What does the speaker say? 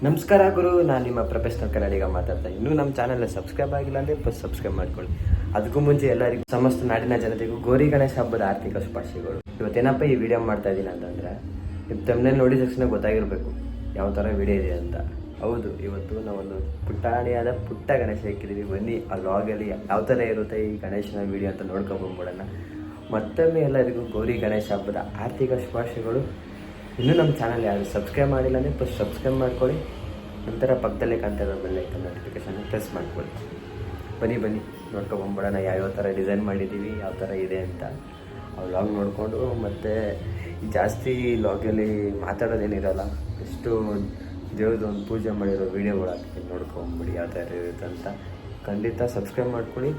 ನಮಸ್ಕಾರ ಗುರು, ನಾನು ನಿಮ್ಮ ಪ್ರೊಫೆಷನಲ್ ಕನ್ನಡಿಗ ಮಾತಾಡ್ತಾ. ಇನ್ನೂ ನಮ್ಮ ಚಾನಲ್ನ ಸಬ್ಸ್ಕ್ರೈಬ್ ಆಗಿಲ್ಲ ಅಂದರೆ ಫಸ್ಟ್ ಸಬ್ಸ್ಕ್ರೈಬ್ ಮಾಡ್ಕೊಳ್ಳಿ. ಅದಕ್ಕೂ ಮುಂಚೆ ಎಲ್ಲರಿಗೂ ಸಮಸ್ತ ನಾಡಿನ ಜನತೆಗೂ ಗೌರಿ ಗಣೇಶ ಹಬ್ಬದ ಆರ್ಥಿಕ ಶುಭಾಶಯಗಳು. ಇವತ್ತೇನಪ್ಪ ಈ ವಿಡಿಯೋ ಮಾಡ್ತಾ ಇದ್ದೀನಿ ಅಂತಂದರೆ, ನಿಮ್ಮ ತಮ್ಮನೇಲಿ ನೋಡಿದ ತಕ್ಷಣ ಗೊತ್ತಾಗಿರಬೇಕು ಯಾವ ಥರ ವಿಡಿಯೋ ಇದೆ ಅಂತ. ಹೌದು, ಇವತ್ತು ನಾವೊಂದು ಪುಟ್ಟಾಣಿಯಾದ ಪುಟ್ಟ ಗಣೇಶ ಹಾಕಿದ್ದೀವಿ. ಬನ್ನಿ ಆ ಲಾಗಲ್ಲಿ ಯಾವ ಥರ ಇರುತ್ತೆ ಈ ಗಣೇಶನ ವಿಡಿಯೋ ಅಂತ ನೋಡ್ಕೊಬಂದ್ಬಿಡೋಣ. ಮತ್ತೊಮ್ಮೆ ಎಲ್ಲರಿಗೂ ಗೌರಿ ಗಣೇಶ ಹಬ್ಬದ ಆರ್ಥಿಕ ಶುಭಾಶಯಗಳು. ಇನ್ನೂ ನಮ್ಮ ಚಾನಲ್ ಯಾರು ಸಬ್ಸ್ಕ್ರೈಬ್ ಮಾಡಿಲ್ಲ ಅಂದರೆ ಫಸ್ಟ್ ಸಬ್ಸ್ಕ್ರೈಬ್ ಮಾಡ್ಕೊಳ್ಳಿ. ನಂತರ ಪಕ್ಕದಲ್ಲೇ ಕಾಣ್ತಾ ಇರೋ ಬೆಲ್ ಐಕನ್ ನೋಟಿಫಿಕೇಶನ್ ಪ್ರೆಸ್ ಮಾಡ್ಕೊಳ್ಳಿ. ಬನ್ನಿ ನೋಡ್ಕೊಬಂದ್ಬಿಡೋಣ ಯಾವ್ಯಾವ ಥರ ಡಿಸೈನ್ ಮಾಡಿದ್ದೀವಿ, ಯಾವ ಥರ ಇದೆ ಅಂತ. ಆ ಲಾಗ್ ನೋಡಿಕೊಂಡು ಮತ್ತು ಜಾಸ್ತಿ ಲಾಗಲ್ಲಿ ಮಾತಾಡೋದೇನಿರಲ್ಲ, ಎಷ್ಟು ದೇವ್ರದ್ದು ಒಂದು ಪೂಜೆ ಮಾಡಿರೋ ವೀಡಿಯೋಗಳು ಹಾಕ್ತೀನಿ, ನೋಡ್ಕೊಂಬಿಡಿ ಯಾವ ಥರ ಇರುತ್ತೆ ಅಂತ. ಖಂಡಿತ ಸಬ್ಸ್ಕ್ರೈಬ್ ಮಾಡ್ಕೊಳ್ಳಿ.